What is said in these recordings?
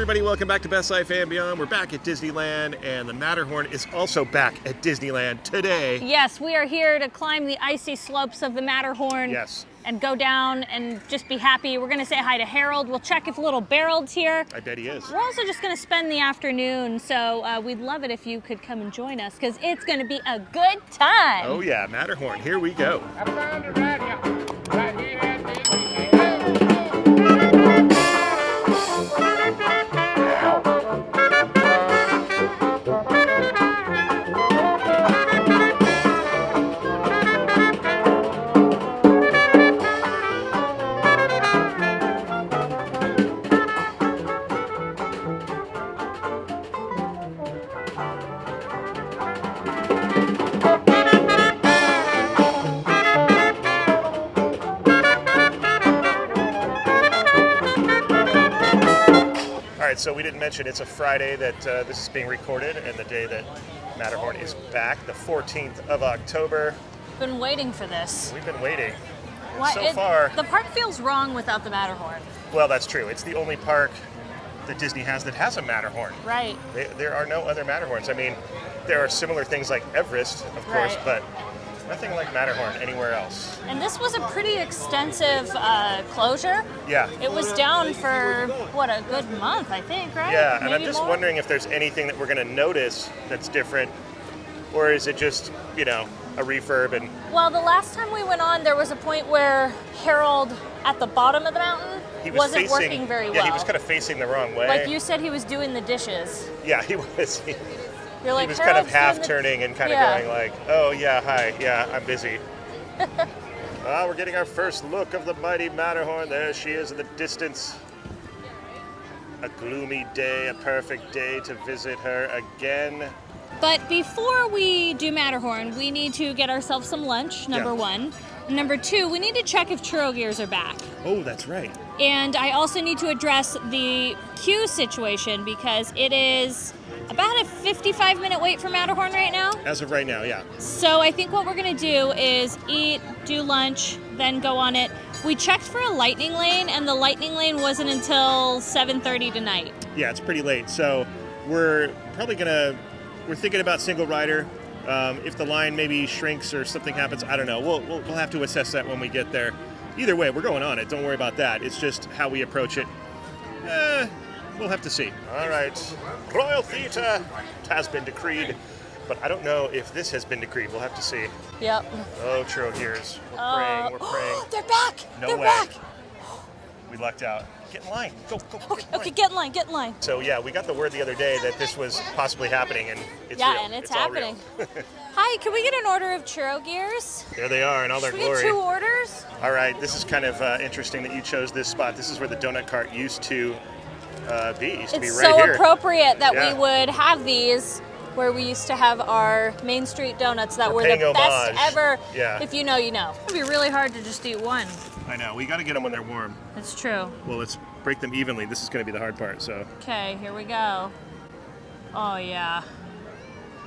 everybody, welcome back to Best Life and Beyond. We're back at Disneyland, and the Matterhorn is also back at Disneyland today. Yes, we are here to climb the icy slopes of the Matterhorn. Yes. And go down and just be happy. We're gonna say hi to Harold. We'll check if little Barreld's here. I bet he is. We're also just gonna spend the afternoon, so we'd love it if you could come and join us, because it's gonna be a good time. Oh yeah, Matterhorn, here we go. I found it right here at Disneyland. So we didn't mention it's a Friday that this is being recorded, and the day that Matterhorn is back, the 14th of October. Been waiting for this. We've been waiting. Why, So far, the park feels wrong without the Matterhorn. well, that's true. It's the only park that Disney has that has a Matterhorn. Right. There are no other Matterhorns. I mean, there are similar things like Everest, of course, Right. but nothing like Matterhorn anywhere else. And this was a pretty extensive closure. Yeah. It was down for, what, a good month, I think, right? Yeah, and I'm Maybe just more? wondering if there's anything that we're going to notice that's different, or is it just, you know, a refurb and... Well, the last time we went on, there was a point where Harold, at the bottom of the mountain, He wasn't working very well. Yeah, he was kind of facing the wrong way. Like you said, he was doing the dishes. Yeah, he was. You're like, He was kind of "Harold's half doing the-" turning and kind Yeah. of going like, oh yeah, hi, yeah, I'm busy. We're getting our first look of the mighty Matterhorn. There she is in the distance. A gloomy day, a perfect day to visit her again. But before we do Matterhorn, we need to get ourselves some lunch, number one. Number two, we need to check if Churro gears are back. Oh, that's right. And I also need to address the queue situation, because it is about a 55-minute wait for Matterhorn right now. As of right now, yeah. So I think what we're gonna do is eat, do lunch, then go on it. We checked for a lightning lane, and the lightning lane wasn't until 7:30 tonight. Yeah, it's pretty late. So we're thinking about single rider. If the line maybe shrinks or something happens, I don't know. We'll have to assess that when we get there. Either way, we're going on it. Don't worry about that. It's just how we approach it. We'll have to see. All right. Royal Theatre has been decreed, but I don't know if this has been decreed. We'll have to see. Yep. Oh, Churro gears. We're praying. They're back! No They're way. back! We lucked out. Get in line. Go. Okay, get in line, get in line. So yeah, we got the word the other day that this was possibly happening, and it's Yeah, real. and it's all real. happening. Hi, can we get an order of Churro gears? There they are in all their Should we get glory. 2 orders? All right, this is kind of interesting that you chose this spot. This is where the donut cart used to be. It used to be It's right so here. appropriate that Yeah. we would have these where we used to have our Main Street donuts that were the paying best homage. ever. Yeah. If you know, you know. It'd be really hard to just eat one. I know. We got to get them when they're warm. It's true. Well, let's break them evenly. This is going to be the hard part. So Okay, here we go. Oh yeah.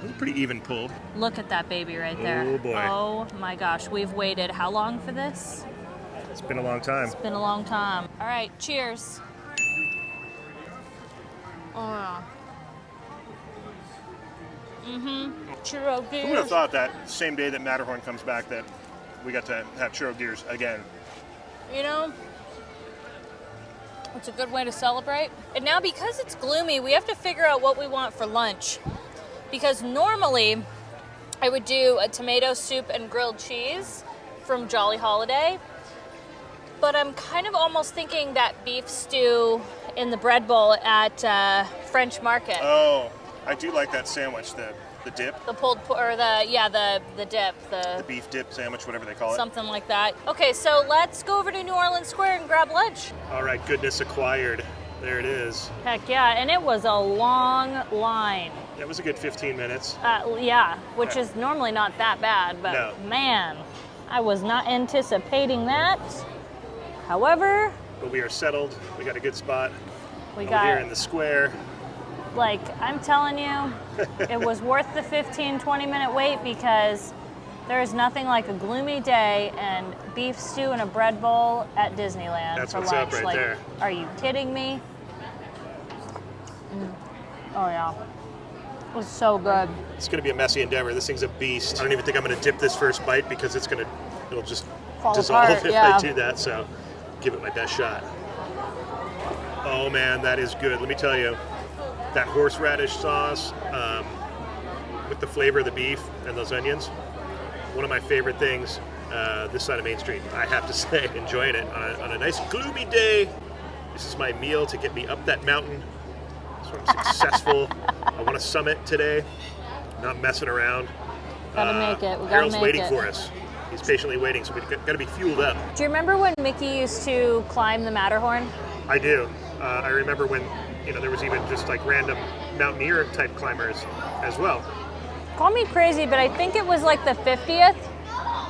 it's a pretty even pull. Look at that baby right there. Oh, boy. Oh my gosh, we've waited how long for this? It's been a long time. It's been a long time. All right, cheers. Oh. Churro Who would have gears. thought that same day that Matterhorn comes back that we got to have Churro gears again? You know, it's a good way to celebrate. And now, because it's gloomy, we have to figure out what we want for lunch. Because normally, I would do a tomato soup and grilled cheese from Jolly Holiday. But I'm kind of almost thinking that beef stew in the bread bowl at French Market. Oh, I do like that sandwich, the dip, The pulled, or the dip, the beef dip sandwich, whatever they call it. something like that. Okay, so let's go over to New Orleans Square and grab lunch. All right, goodness acquired. There it is. Heck yeah, and it was a long line. That was a good 15 minutes. Yeah, which is normally not that bad, but No. man, I was not anticipating that. However, But we are settled. We got a good spot we over here got, in the square. like, I'm telling you, it was worth the 15, 20-minute wait, because there is nothing like a gloomy day and beef stew in a bread bowl at Disneyland That's for what's lunch. up right like, there. Are you kidding me? Oh, yeah. It's so good. It's going to be a messy endeavor. This thing's a beast. I don't even think I'm going to dip this first bite because it'll just Fall dissolve apart, if yeah. I do that. So give it my best shot. Oh man, that is good. Let me tell you, that horseradish sauce with the flavor of the beef and those onions, one of my favorite things this side of Main Street. I have to say, enjoying it on a nice gloomy day. This is my meal to get me up that mountain. So I'm successful. I want to summit today. Not messing around. Gotta make it. We gotta Harold's make waiting it. for us. He's patiently waiting, so we've got to be fueled up. Do you remember when Mickey used to climb the Matterhorn? I do. I remember when there was even just like random mountaineer type climbers as well. Call me crazy, but I think it was like the 50th,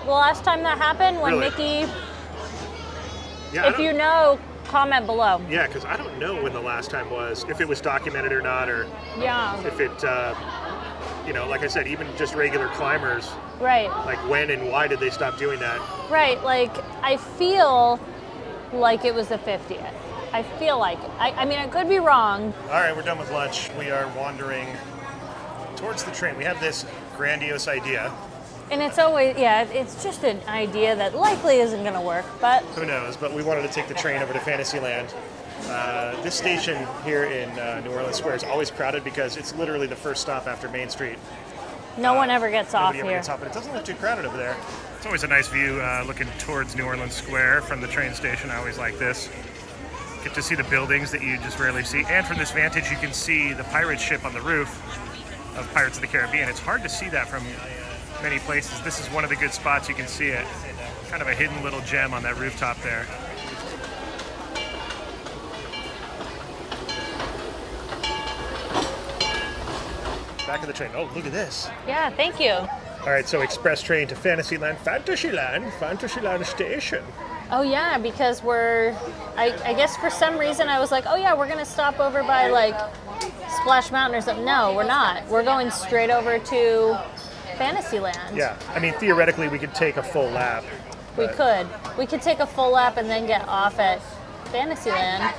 the last time that happened, when Really? Mickey, Yeah, if you know, comment below. Yeah, because I don't know when the last time was, if it was documented or not, or Yeah, if it, like I said, even just regular climbers, right, like when and why did they stop doing that? right. Like, I feel like it was the 50th. I feel like, I mean, I could be wrong. All right, we're done with lunch. We are wandering towards the train. We have this grandiose idea. And it's always, it's just an idea that likely isn't going to work, but Who knows? But we wanted to take the train over to Fantasyland. This station here in New Orleans Square is always crowded because it's literally the first stop after Main Street. no one ever gets off Nobody ever here. gets off, but it doesn't look too crowded over there. It's always a nice view looking towards New Orleans Square from the train station. I always like this. Get to see the buildings that you just rarely see. And from this vantage, you can see the pirate ship on the roof of Pirates of the Caribbean. It's hard to see that from many places. This is one of the good spots you can see it. Kind of a hidden little gem on that rooftop there. Back of the train. Oh, look at this. Yeah, thank you. All right, so express train to Fantasyland Station. Oh yeah, because I guess for some reason I was like, oh yeah, we're gonna stop over by like Splash Mountain or something. No, we're not. We're going straight over to Fantasyland. Yeah, I mean, theoretically, we could take a full lap. We but- could. We could take a full lap and then get off at Fantasyland.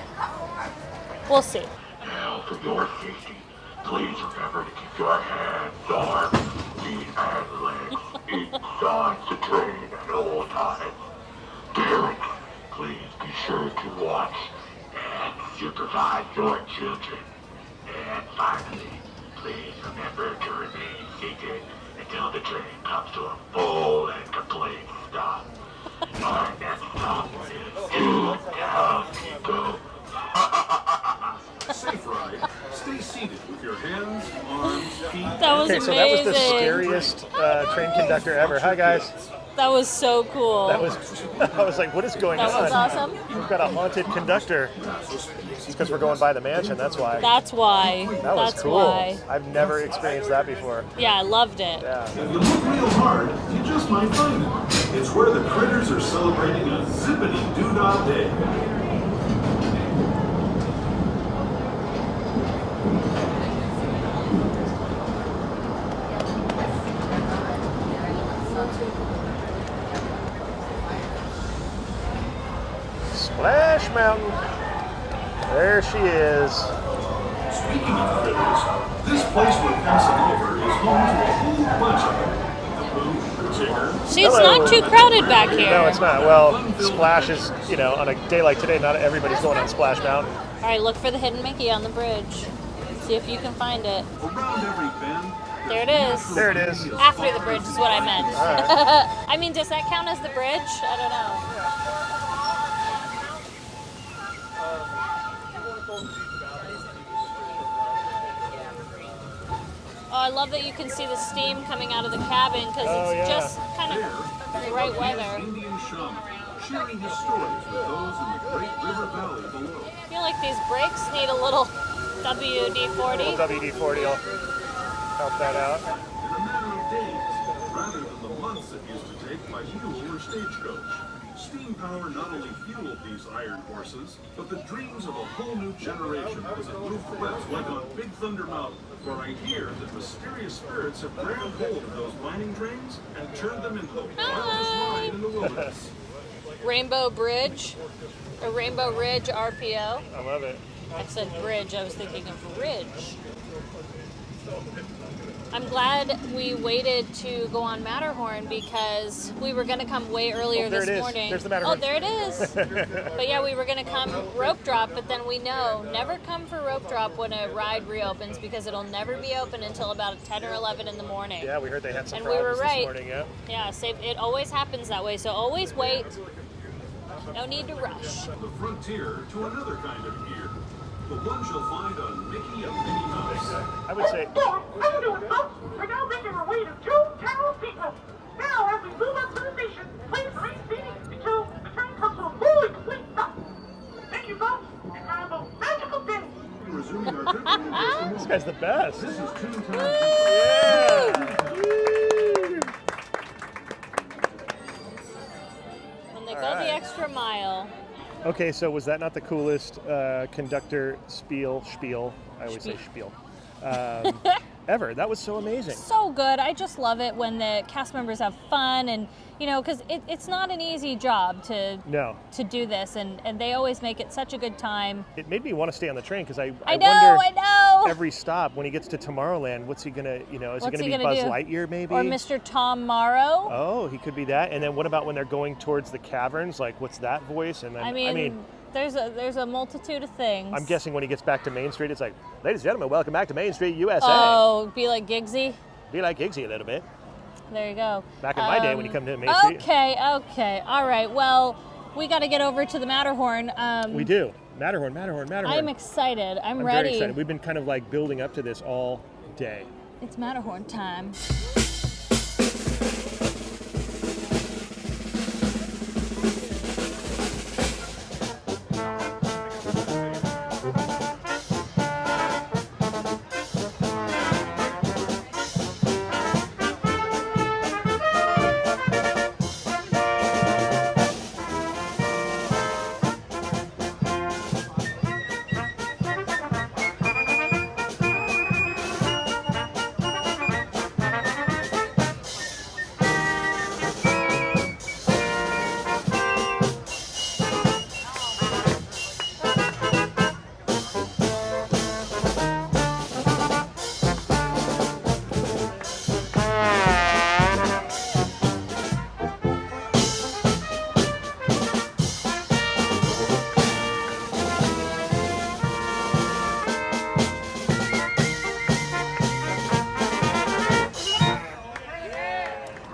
We'll see. Now, for your safety, please remember to keep your hands, arms, feet, and legs inside the train at all times. Parents, please be sure to watch and supervise your children. And finally, please remember to remain seated until the train comes to a full and complete stop. Our next stop is Toontown, Chico. Safe ride. Stay seated with your hands, arms, feet. That was Okay, so amazing. that was the scariest train conductor ever. Hi, guys. That was so cool. That was. I was like, what is going That on? was awesome. We've got a haunted conductor. It's because we're going by the mansion. That's why. That's why. That was That's cool. why. I've never experienced that before. Yeah, I loved it. Yeah. If you look real hard, you just might find it. It's where the critters are celebrating a zippity-doo-dah day. Splash Mountain. There she is. Speaking of critters, this place we're passing over is home to a whole bunch of them. The Boo, the Tigger. See, it's Hello. not too crowded back here. No, it's not. Well, Splash is, on a day like today, not everybody's going on Splash Mountain. All right, look for the hidden Mickey on the bridge. See if you can find it. Around every bend, There it is. There it is. After the bridge is what I meant. All right. I mean, does that count as the bridge? I don't know. Oh, I love that you can see the steam coming out of the cabin because Oh, it's yeah. just kind there, of the right weather. Indian shaman, sharing his stories with those in the Great River Valley below. I feel like these brakes need a little WD-40. WD-40 will help that out. In a matter of days, rather than the months it used to take by mule or stagecoach. Steam power not only fueled these iron horses, but the dreams of a whole new generation as it moved west like on Big Thunder Mountain, where I hear that mysterious spirits have grabbed hold of those mining trains and turned them into the wildest ride in the wilderness. Rainbow Bridge, or Rainbow Ridge RPO. I love it. I said bridge, I was thinking of ridge. I'm glad we waited to go on Matterhorn because we were going to come way earlier there this it is. morning. There's the Matterhorn. Oh, there it is. But yeah, we were going to come rope drop, but then we know never come for rope drop when a ride reopens because it'll never be open until about 10 or 11 in the morning. Yeah, we heard they had some And we were problems right. this morning. Yeah. Yeah, it always happens that way, so always wait. No need to rush. The frontier to another kind of gear. The ones you'll find on Mickey and Minnie Mouse. I would say. How you doing, folks? We're now making our way to Toontown Sequel. Now, as we move up to the station, please remain seated until the train comes to a fully complete stop. Thank you, folks, and have a magical day. Resuming our trip in just a moment. This guy's the best. This is Toontown Yeah. When they go All the right. extra mile. Okay, so was that not the coolest conductor spiel? I always say spiel. Ever. That was so amazing. So good. I just love it when the cast members have fun and, you know, because it's not an easy job to do this, and they always make it such a good time. It made me want to stay on the train because I know. wonder every stop when he gets to Tomorrowland, what's he gonna, is he What's gonna he be gonna Buzz do? Lightyear maybe? Or Mr. Tom Morrow. Oh, he could be that. And then what about when they're going towards the caverns? Like, what's that voice? And then I mean, there's a multitude of things. I'm guessing when he gets back to Main Street, it's like, ladies and gentlemen, welcome back to Main Street, USA. Oh, be like Giggsy. Be like Giggsy a little bit. There you go. Back in my day when you come to Main Street. Okay. All right. Well, we got to get over to the Matterhorn. We do. Matterhorn. I'm excited. I'm I'm ready. very excited. We've been kind of like building up to this all day. It's Matterhorn time.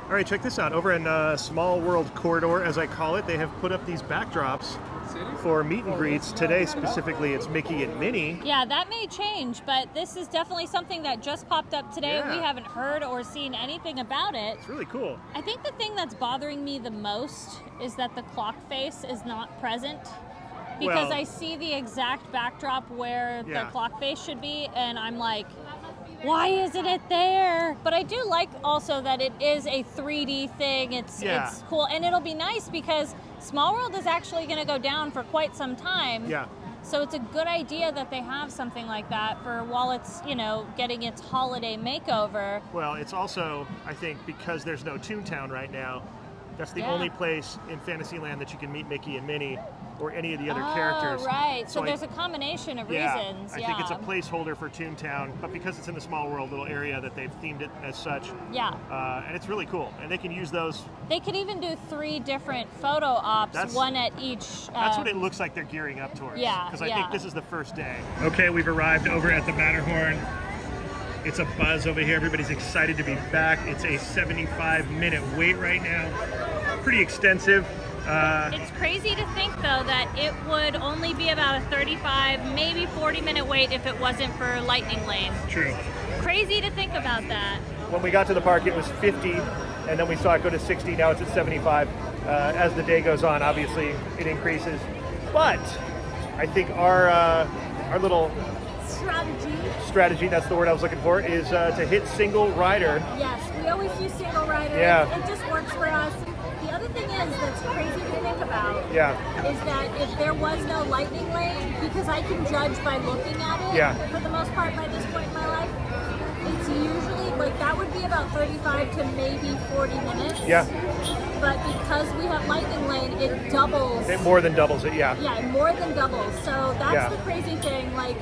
All right, check this out. Over in Small World Corridor, as I call it, they have put up these backdrops for meet and greets. Today, specifically, it's Mickey and Minnie. Yeah, that may change, but this is definitely something that just popped up today. Yeah. We haven't heard or seen anything about it. It's really cool. I think the thing that's bothering me the most is that the clock face is not present. Because Well- I see the exact backdrop where Yeah. the clock face should be, and I'm like, why isn't it there? But I do like also that it is a 3D thing. It's cool, and it'll be nice because Small World is actually going to go down for quite some time. Yeah. So it's a good idea that they have something like that for while it's, getting its holiday makeover. Well, it's also, I think, because there's no Toontown right now, that's the Yeah. only place in Fantasyland that you can meet Mickey and Minnie or any of the other characters. Oh, right. So I- there's a combination of Yeah, reasons. I think it's a placeholder for Toontown, but because it's in the Small World little area that they've themed it as such. Yeah. And it's really cool. And they can use those. They could even do 3 different photo ops, That's- one at each. That's what it looks like they're gearing up towards. Yeah, Because I yeah. think this is the first day. Okay, we've arrived over at the Matterhorn. It's a buzz over here. Everybody's excited to be back. It's a 75-minute wait right now. Pretty extensive. It's crazy to think, though, that it would only be about a 35, maybe 40-minute wait if it wasn't for Lightning Lane. True. Crazy to think about that. When we got to the park, it was 50, and then we saw it go to 60. Now it's at 75. As the day goes on, obviously, it increases. But I think our little strategy, that's the word I was looking for, is to hit single rider. Yes, we always use single rider. Yeah. It just works for us. The other thing is that's crazy to think about Yeah. is that if there was no lightning lane, because I can judge by looking at it Yeah. for the most part by this point in my life, it's usually like that would be about 35 to maybe 40 minutes. Yeah. But because we have lightning lane, it doubles. It more than doubles it, yeah. Yeah, more than doubles. So that's Yeah. the crazy thing. Like,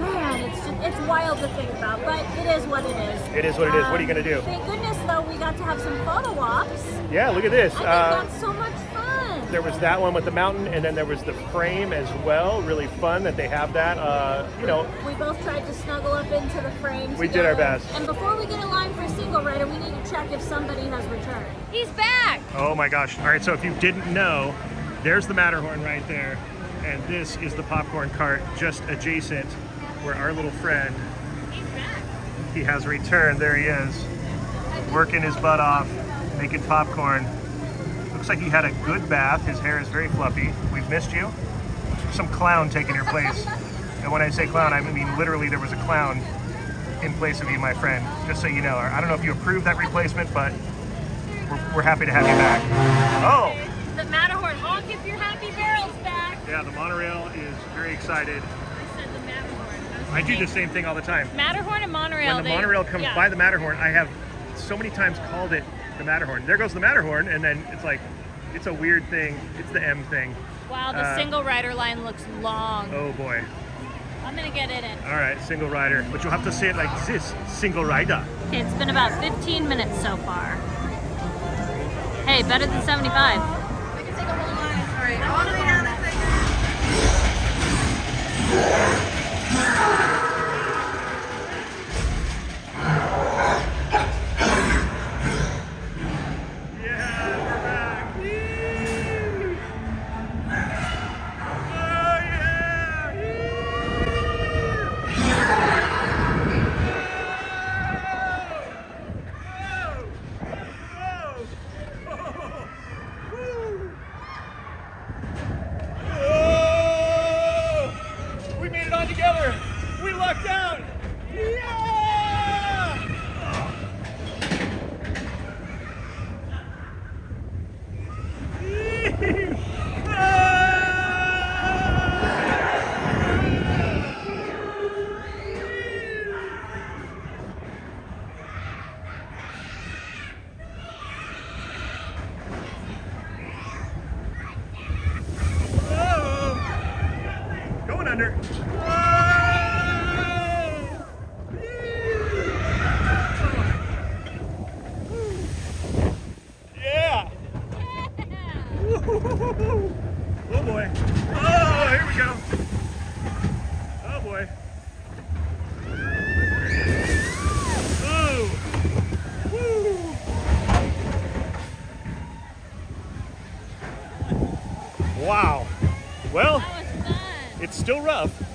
man, it's wild to think about, but it is what it is. It is what it is. What are you gonna do? Thank goodness, though, we got to have some photo ops. Yeah, look at this. I think that's so much fun. There was that one with the mountain, and then there was the frame as well. Really fun that they have that. You know, we both tried to snuggle up into the frame. We did our best. And before we get in line for single rider, we need to check if somebody has returned. He's back. oh my gosh. All right, so if you didn't know, there's the Matterhorn right there, and this is the popcorn cart just adjacent where our little friend, He's back. he has returned. There he is, working his butt off, making popcorn. Looks like he had a good bath. His hair is very fluffy. We've missed you. Some clown taking your place. And when I say clown, I mean literally there was a clown in place of you, my friend. Just so you know. I don't know if you approved that replacement, but we're happy to have you back. Oh! The Matterhorn honk if you're happy. Barrel's back. Yeah, the monorail is very excited. I said the Matterhorn. I do the same thing all the time. Matterhorn and monorail. When the monorail comes by the Matterhorn, I have so many times called it the Matterhorn. There goes the Matterhorn, and then it's like, it's a weird thing. It's the M thing. Wow, the single rider line looks long. Oh boy. I'm gonna get in it. All right, single rider. But you'll have to say it like this, single rider. Okay, it's been about 15 minutes so far. Hey, better than 75. We can take a whole line. All right, all the way down that Oh boy. Oh, here we go. Oh boy. Ooh. Woo. Wow. Well, That was fun. it's still rough. Still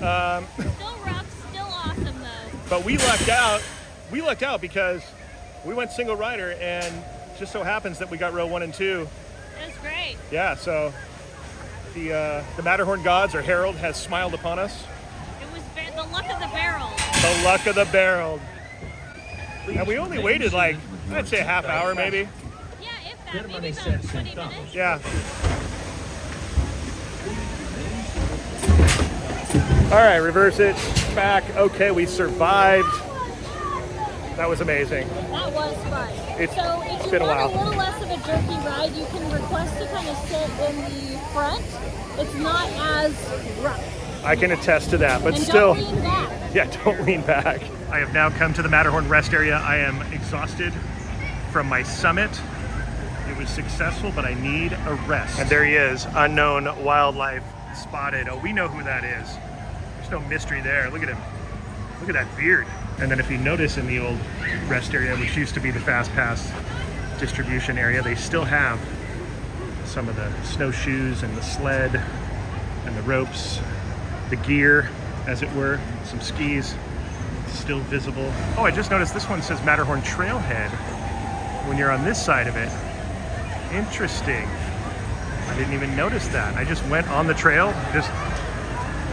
rough, still awesome though. But we lucked out. We lucked out because we went single rider, and just so happens that we got row 1 and 2. It was great. Yeah, so the Matterhorn gods, or Harold, has smiled upon us. It was the luck of the barrel. The luck of the barrel. And we only waited like, I'd say a half hour maybe. Yeah, if that, maybe about 20 minutes. Yeah. All right, reverse it, back. Okay, we survived. That was amazing. That was fun. It's if you been a want while. a little less of a jerky ride, you can request to kind of sit in the front. It's not as rough. I can attest to that, but And still. don't lean back. Yeah, don't lean back. I have now come to the Matterhorn rest area. I am exhausted from my summit. It was successful, but I need a rest. And there he is, unknown wildlife spotted. Oh, we know who that is. There's no mystery there. Look at him. Look at that beard. And then if you notice in the old rest area, which used to be the Fast Pass distribution area, they still have some of the snowshoes and the sled and the ropes, the gear, as it were, some skis still visible. Oh, I just noticed this one says Matterhorn Trailhead when you're on this side of it. Interesting. I didn't even notice that. I just went on the trail, just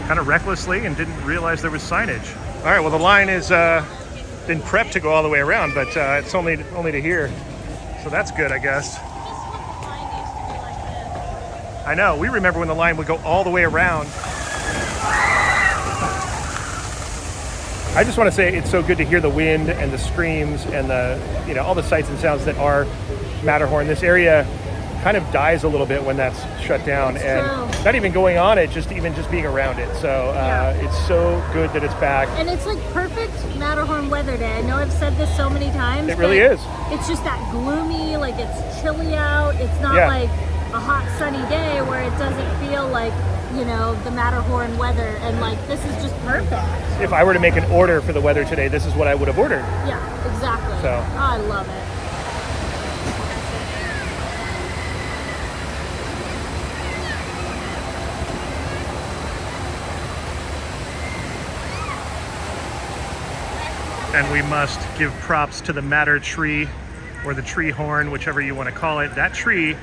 kind of recklessly, and didn't realize there was signage. All right, well, the line is been prepped to go all the way around, but it's only to here. So that's good, I guess. I know, we remember when the line would go all the way around. I just want to say it's so good to hear the wind and the screams and the, all the sights and sounds that are Matterhorn. This area kind of dies a little bit when that's shut down, and true. not even going on it, just being around it. So it's so good that it's back. And it's like perfect Matterhorn weather day. I know I've said this so many times. It really but is. It's just that gloomy, like it's chilly out. It's not Yeah. like a hot sunny day where it doesn't feel like, you know, the Matterhorn weather. And like this is just perfect. If I were to make an order for the weather today, this is what I would have ordered. Yeah, exactly. So. Oh, I love it. And we must give props to the Matter tree, or the tree horn, whichever you want to call it. That tree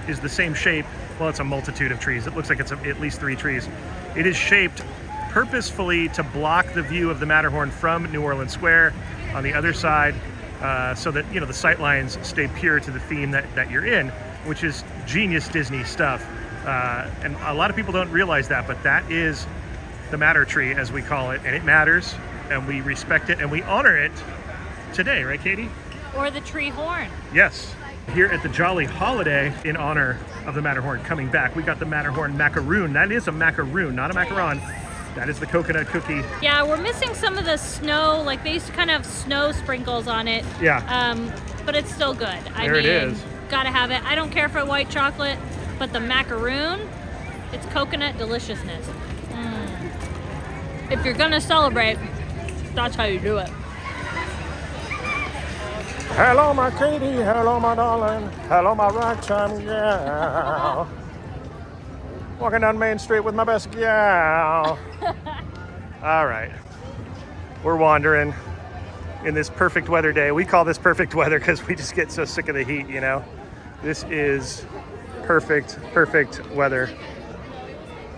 is the same shape. Well, it's a multitude of trees. It looks like it's at least 3 trees. It is shaped purposefully to block the view of the Matterhorn from New Orleans Square on the other side, so that, you know, the sight lines stay pure to the theme that you're in, which is genius Disney stuff. And a lot of people don't realize that, but that is the Matter tree, as we call it, and it matters, and we respect it, and we honor it today, right, Katie? Or the tree horn. Yes. Here at the Jolly Holiday, in honor of the Matterhorn coming back, we got the Matterhorn macaroon. That is a macaroon, not a macaron. That is the coconut cookie. Yeah, we're missing some of the snow. Like they used to kind of have snow sprinkles on it. Yeah. But it's still good. There it is. Gotta have it. I don't care for white chocolate, but the macaroon, it's coconut deliciousness. If you're gonna celebrate, that's how you do it. Hello, my Katie. Hello, my darling. Hello, my ragtime gal. Walking down Main Street with my best gal. All right. We're wandering in this perfect weather day. We call this perfect weather because we just get so sick of the heat, you know? This is perfect weather.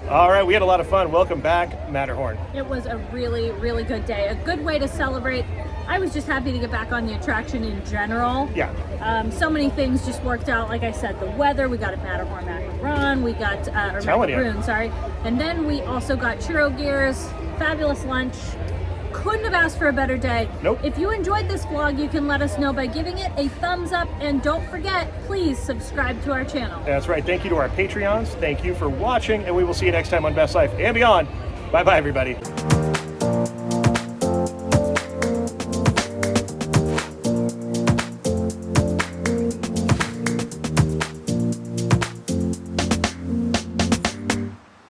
All right, we had a lot of fun. Welcome back, Matterhorn. It was a really, really good day. A good way to celebrate. I was just happy to get back on the attraction in general. Yeah. So many things just worked out. Like I said, the weather, we got a Matterhorn macaron, we got, or Telling you. macaroon, sorry. And then we also got churro gears, fabulous lunch. Couldn't have asked for a better day. Nope. If you enjoyed this vlog, you can let us know by giving it a thumbs up, and don't forget, please subscribe to our channel. That's right. Thank you to our Patreons. Thank you for watching, and we will see you next time on Best Life and Beyond. Bye-bye, everybody.